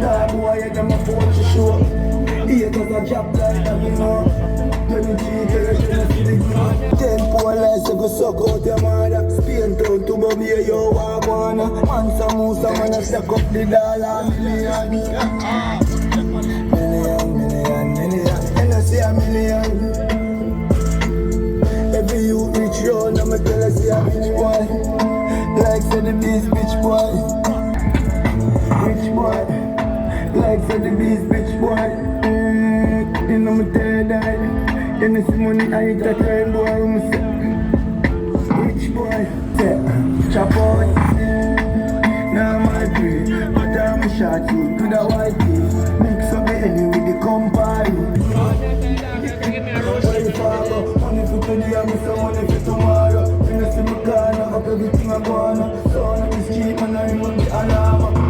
Star boy, I them a phone to show. Here does a job like that, you know. 23, tell us you see the ground. 10 poor lies, you go suck out your mother. Spain town to Bwoy, yo, I wanna. Mansa Musa, man, I suck up the dollar. Million. And I say a million. Every you reach round, I'ma tell her say a rich boy. Like say the beast bitch boy. Rich boy. Like say the beast bitch boy. You know me tell you that. You know see money I eat a time boy. I'm say rich boy. Say chop out. Now my breed, but I'm a short teeth with a white teeth. Mix up the Henny with the Campari. Money for today, I'm some money for tomorrow. When I see my car, I got everything I want. So on the street, man, I remember the alarm.